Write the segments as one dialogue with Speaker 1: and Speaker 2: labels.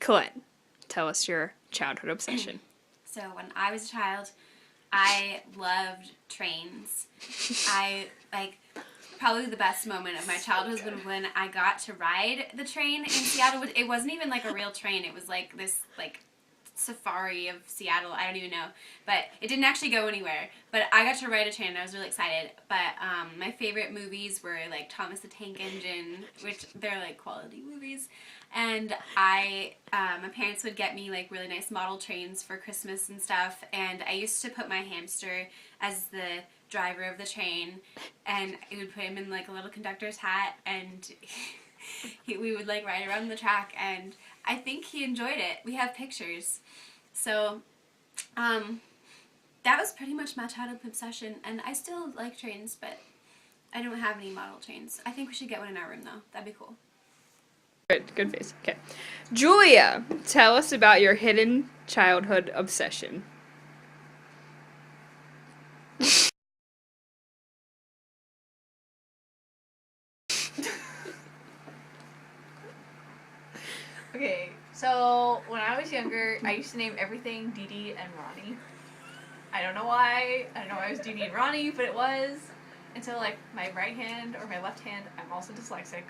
Speaker 1: Colette, tell us your childhood obsession.
Speaker 2: So when I was a child, I loved trains. Probably the best moment of my childhood was when I got to ride the train in Seattle. It wasn't even like a real train. It was like this safari of Seattle. I don't even know. But it didn't actually go anywhere. But I got to ride a train and I was really excited. But my favorite movies were like Thomas the Tank Engine, which they're like quality movies. And my parents would get me like really nice model trains for Christmas and stuff. And I used to put my hamster as the driver of the train, and we would put him in like a little conductor's hat, and we would like ride around the track, and I think he enjoyed it. We have pictures. So that was pretty much my childhood obsession, and I still like trains, but I don't have any model trains. I think we should get one in our room though. That'd be cool.
Speaker 1: Good face. Okay. Julia, tell us about your hidden childhood obsession.
Speaker 3: Okay, so when I was younger, I used to name everything Dee Dee and Ronnie. I don't know why. I don't know why it was Dee Dee and Ronnie, but it was until like my right hand or my left hand, I'm also dyslexic,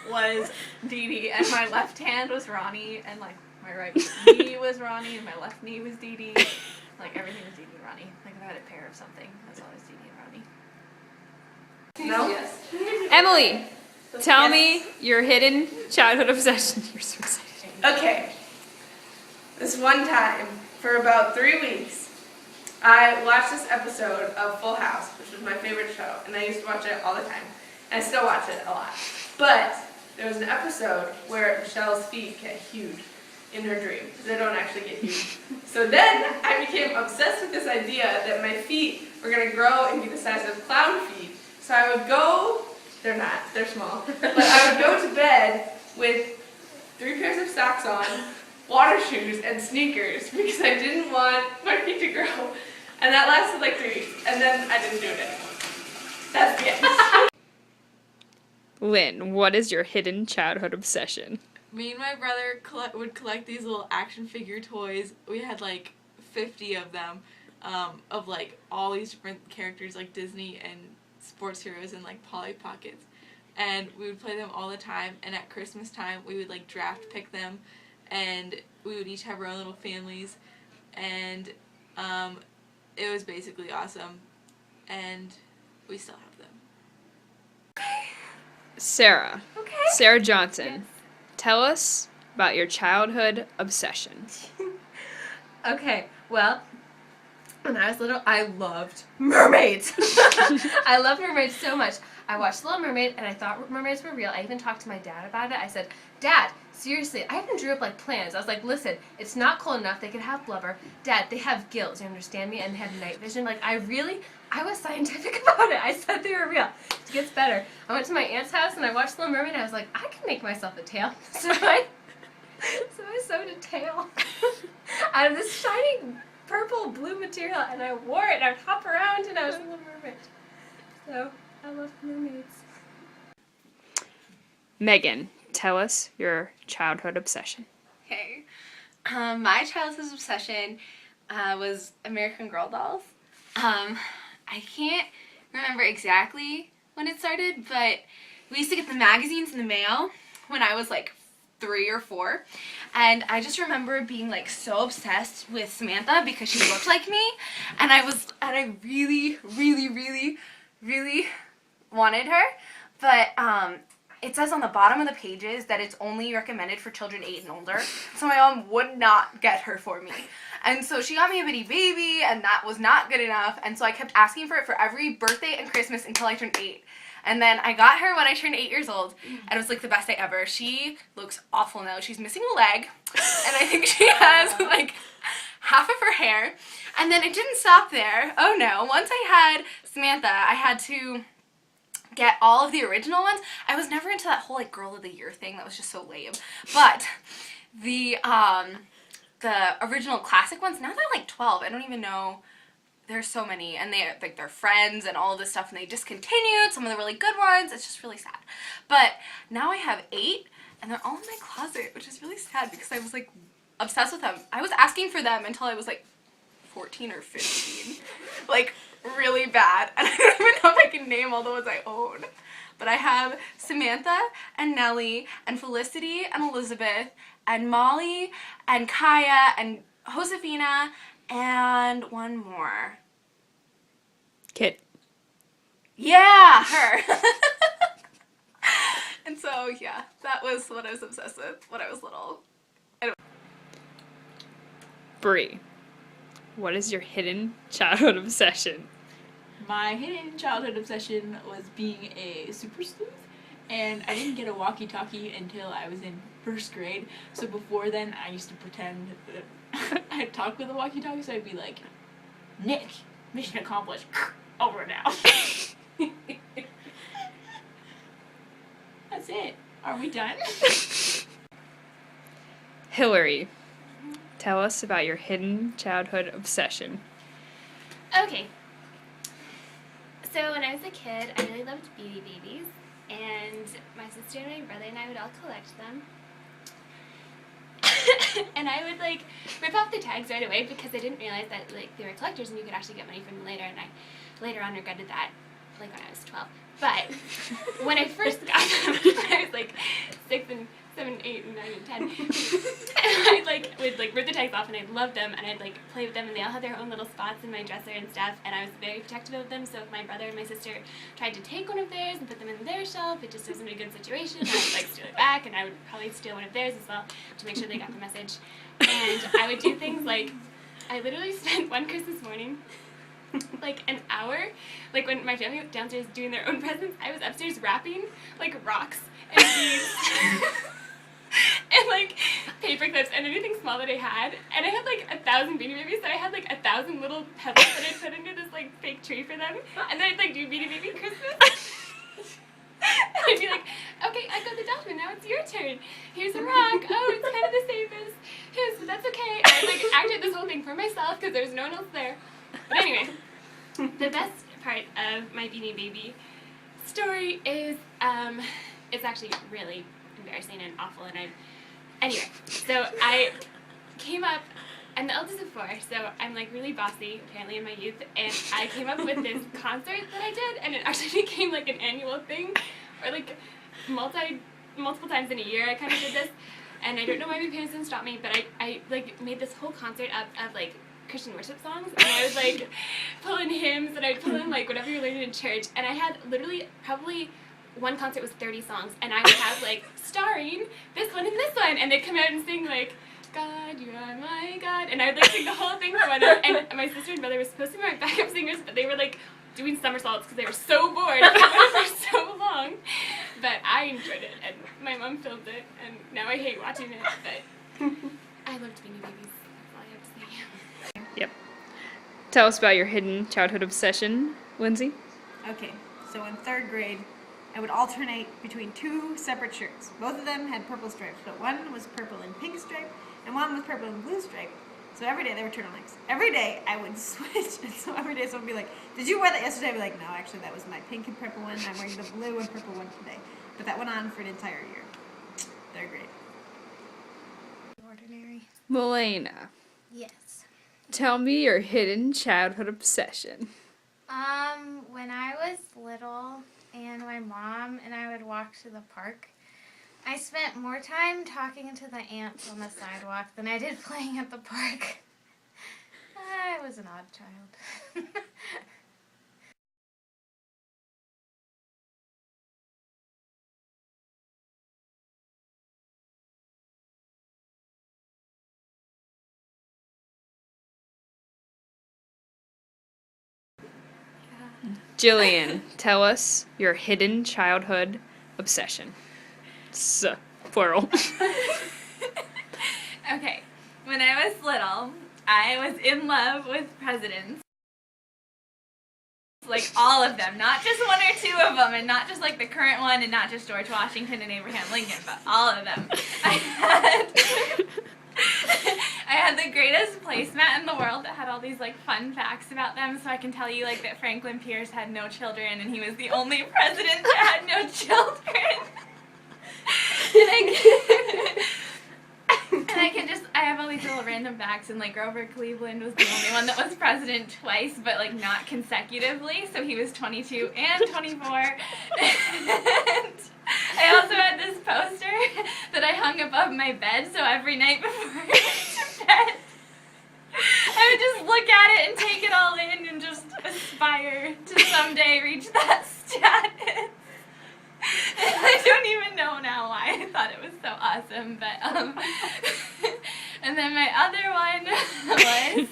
Speaker 3: was Dee Dee, and my left hand was Ronnie, and like my right knee was Ronnie, and my left knee was Dee Dee. Like everything was Dee Dee and Ronnie. Like if I had a pair of something, that's always Dee Dee and Ronnie.
Speaker 2: No? Yes.
Speaker 1: Emily, tell me your hidden childhood obsession. You're so excited.
Speaker 4: Okay. This one time, for about 3 weeks, I watched this episode of Full House, which was my favorite show, and I used to watch it all the time. And I still watch it a lot. But there was an episode where Michelle's feet get huge in her dream. They don't actually get huge. So then I became obsessed with this idea that my feet were going to grow and be the size of clown feet. So I would go, they're not, they're small, but I would go to bed with 3 pairs of socks on, water shoes, and sneakers because I didn't want my feet to grow. And that lasted like 3 weeks, and then I didn't do it anymore. That's the end.
Speaker 1: Lynn, what is your hidden childhood obsession?
Speaker 3: Me and my brother would collect these little action figure toys. We had like 50 of them, of like all these different characters like Disney and sports heroes and like Polly Pockets. And we would play them all the time, and at Christmas time we would like draft pick them, and we would each have our own little families, and it was basically awesome, and we still have them.
Speaker 1: Sarah.
Speaker 2: Okay.
Speaker 1: Sarah Johnson.
Speaker 5: Yes.
Speaker 1: Tell us about your childhood obsession.
Speaker 5: Okay, well, when I was little, I loved mermaids. I loved mermaids so much. I watched Little Mermaid, and I thought mermaids were real. I even talked to my dad about it. I said, Dad, seriously, I even drew up like plans. I was like, listen, it's not cold enough. They could have blubber. Dad, they have gills. You understand me? And they have night vision. Like, I was scientific about it. I said they were real. It gets better. I went to my aunt's house, and I watched Little Mermaid, and I was like, I can make myself a tail. So I sewed a tail out of this shiny purple blue material, and I wore it, and I would hop around, and I was a little mermaid. So I love mermaids.
Speaker 1: Megan, tell us your childhood obsession.
Speaker 2: Okay. My childhood obsession was American Girl dolls. I can't remember exactly when it started, but we used to get the magazines in the mail when I was like 3 or 4, and I just remember being like so obsessed with Samantha because she looked like me, and I really, really, really, really wanted her, but it says on the bottom of the pages that it's only recommended for children 8 and older, so my mom would not get her for me. And so she got me a bitty baby, and that was not good enough, and so I kept asking for it for every birthday and Christmas until I turned 8. And then I got her when I turned 8 years old, and it was like the best day ever. She looks awful now. She's missing a leg, and I think she has like half of her hair. And then it didn't stop there. Oh no, once I had Samantha, I had to get all of the original ones. I was never into that whole like girl of the year thing. That was just so lame. But the original classic ones, now they're like 12. I don't even know. There's so many, and they're friends and all of this stuff, and they discontinued some of the really good ones. It's just really sad. But now I have 8, and they're all in my closet, which is really sad because I was like obsessed with them. I was asking for them until I was like 14 or 15. Like really bad. And I don't even know if I can name all the ones I own. But I have Samantha and Nellie and Felicity and Elizabeth and Molly and Kaya and Josefina and one more.
Speaker 1: Kit.
Speaker 2: Yeah, her. And so, yeah, that was what I was obsessed with when I was little.
Speaker 1: Bree. What is your hidden childhood obsession?
Speaker 3: My hidden childhood obsession was being a super sleuth, and I didn't get a walkie-talkie until I was in 1st grade. So before then, I used to pretend that I'd talk with a walkie-talkie, so I'd be like, Nick, mission accomplished, over now. That's it. Are we done?
Speaker 1: Hillary. Tell us about your hidden childhood obsession.
Speaker 5: Okay. So when I was a kid, I really loved Beanie Babies, and my sister and my brother and I would all collect them. And I would like rip off the tags right away because I didn't realize that like they were collectors and you could actually get money from them later, and I later on regretted that, like when I was 12. But when I first got them, when I was like 6 and 7, 8, and 9, and 10, I like would like rip the tags off, and I loved them, and I'd like play with them, and they all had their own little spots in my dresser and stuff, and I was very protective of them. So if my brother and my sister tried to take one of theirs and put them in their shelf, it just wasn't a good situation. I would like steal it back, and I would probably steal one of theirs as well to make sure they got the message. And I would do things like, I literally spent one Christmas morning like an hour, like when my family was downstairs doing their own presents, I was upstairs wrapping like rocks and beads and like paper clips and anything small that I had, and I had like 1,000 Beanie Babies, so I had like 1,000 little pebbles that I'd put into this like fake tree for them, and then I'd like do Beanie Baby Christmas. And I'd be like, okay, I got the dolphin, now it's your turn. Here's a rock. Oh, it's kind of the same as his, but that's okay. And I like acted this whole thing for myself because there's no one else there. But anyway, the best part of my Beanie Baby story is, it's actually really embarrassing and awful, and anyway, so I came up, I'm the eldest of 4, so I'm like really bossy, apparently in my youth, and I came up with this concert that I did, and it actually became like an annual thing, or like multiple times in a year I kind of did this, and I don't know why my parents didn't stop me, but I like made this whole concert up of like Christian worship songs, and I was like pull in hymns, and I'd pull in like whatever you're learning in church, and I had literally probably one concert was 30 songs, and I would have like starring this one and this one, and they'd come out and sing like God, you are my God, and I would like sing the whole thing for one, and my sister and brother were supposed to be my backup singers, but they were like doing somersaults because they were so bored for so long, but I enjoyed it, and my mom filmed it, and now I hate watching it, but I loved Beanie Babies. That's all I have to say.
Speaker 1: Yep. Tell us about your hidden childhood obsession, Lindsay.
Speaker 6: Okay, so in 3rd grade, I would alternate between 2 separate shirts. Both of them had purple stripes, but one was purple and pink stripe, and one was purple and blue stripe. So every day they were turtlenecks. Every day I would switch, and so every day someone would be like, did you wear that yesterday? I'd be like, no, actually that was my pink and purple one, I'm wearing the blue and purple one today. But that went on for an entire year. 3rd grade.
Speaker 2: Ordinary.
Speaker 1: Melena.
Speaker 7: Yes.
Speaker 1: Tell me your hidden childhood obsession.
Speaker 7: When I was little and my mom and I would walk to the park, I spent more time talking to the ants on the sidewalk than I did playing at the park. I was an odd child.
Speaker 1: Jillian, tell us your hidden childhood obsession. Plural.
Speaker 2: Okay, when I was little, I was in love with presidents. Like all of them, not just 1 or 2 of them, and not just like the current one, and not just George Washington and Abraham Lincoln, but all of them. I had the greatest placemat in the world that had all these like fun facts about them, so I can tell you like that Franklin Pierce had no children, and he was the only president that had no children. And little random facts, and like Grover Cleveland was the only one that was president twice, but like not consecutively. So he was 22 and 24. And I also had this poster that I hung above my bed, so every night before I went to bed, I would just look at it and take it all in and just aspire to someday reach that status. I don't even know now why I thought it was so awesome, but and then my other one was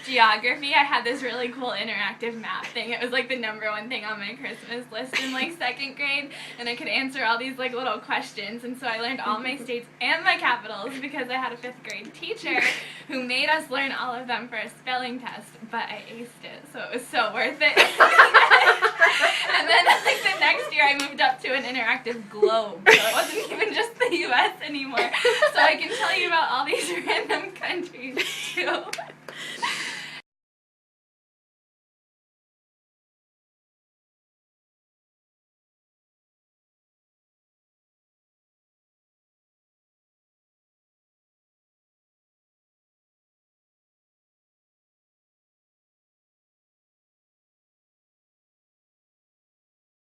Speaker 2: geography. I had this really cool interactive map thing. It was like the #1 thing on my Christmas list in like 2nd grade, and I could answer all these like little questions, and so I learned all my states and my capitals because I had a 5th grade teacher who made us learn all of them for a spelling test, but I aced it, so it was so worth it. And then like the next year I moved up to an interactive globe, so it wasn't even just the US anymore. So I can tell you about all these random countries too.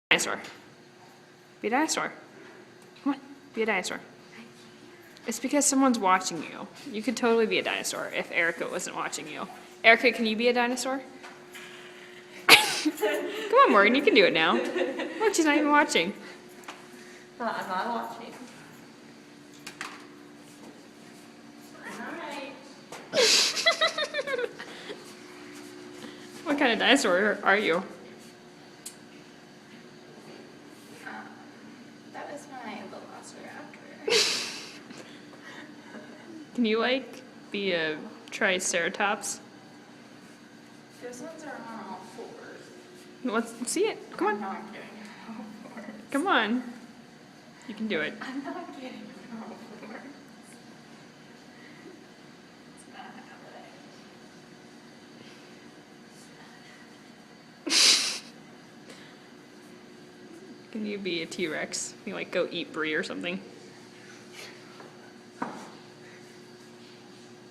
Speaker 1: Dinosaur. Be a dinosaur. Come on, be a dinosaur. It's because someone's watching you. You could totally be a dinosaur if Erica wasn't watching you. Erica, can you be a dinosaur? Come on, Morgan, you can do it now. Look, she's not even watching.
Speaker 5: I'm not watching.
Speaker 1: What kind of dinosaur are you?
Speaker 2: That was my velociraptor.
Speaker 1: Can you, like, be a triceratops?
Speaker 2: Those ones are on all 4s.
Speaker 1: Let's see it. Come
Speaker 2: I'm
Speaker 1: on.
Speaker 2: not getting on all 4s.
Speaker 1: Come on. You can do it.
Speaker 2: I'm not getting on all 4s. It's not happening.
Speaker 1: Can you be a T-Rex? You like go eat brie or something?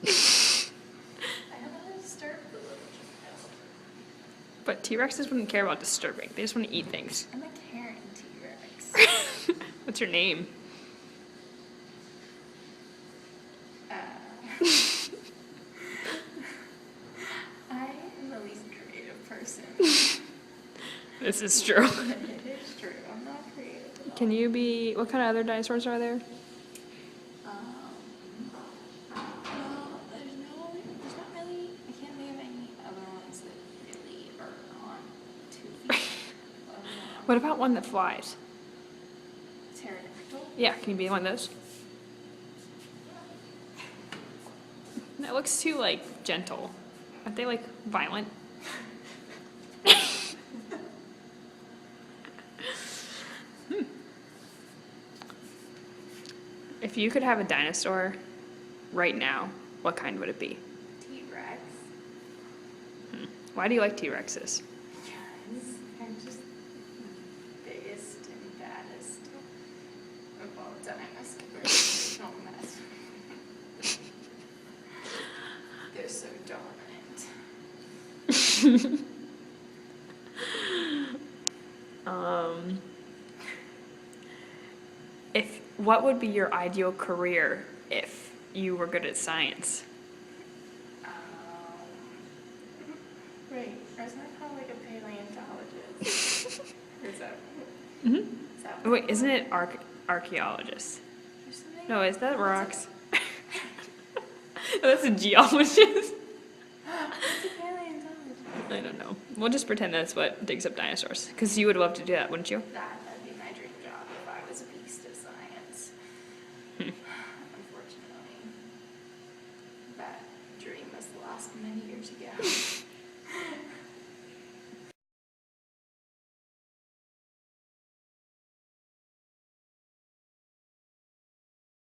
Speaker 2: I don't want to disturb the little child.
Speaker 1: But T-Rexes wouldn't care about disturbing. They just want to eat things.
Speaker 2: I'm a Karen T-Rex.
Speaker 1: What's your name?
Speaker 2: I am the least creative person.
Speaker 1: This is true.
Speaker 2: It is true. I'm not creative at all.
Speaker 1: Can you be... What kind of other dinosaurs are there?
Speaker 2: Well, there's not really, I can't think of any other ones that really are on 2 feet.
Speaker 1: What about one that flies?
Speaker 2: Pterodactyl?
Speaker 1: Yeah, can you be one of those? That looks too, like, gentle. Aren't they, like, violent? If you could have a dinosaur right now, what kind would it be?
Speaker 2: T-Rex.
Speaker 1: Why do you like T-Rexes?
Speaker 2: Because they're just the biggest and baddest of all dinosaurs. Don't mess with me. They're so dominant.
Speaker 1: What would be your ideal career if you were good at science?
Speaker 2: Right. Isn't that called like a paleontologist? Or is that?
Speaker 1: Mm-hmm.
Speaker 2: Is that
Speaker 1: Wait, isn't it archaeologist?
Speaker 2: or something?
Speaker 1: No, is that rocks? That's a geologist.
Speaker 2: It's a paleontologist.
Speaker 1: I don't know. We'll just pretend that's what digs up dinosaurs. Because you would love to do that, wouldn't you?
Speaker 2: That'd be my dream job if I was a beast of science. Unfortunately, that dream was lost many years ago.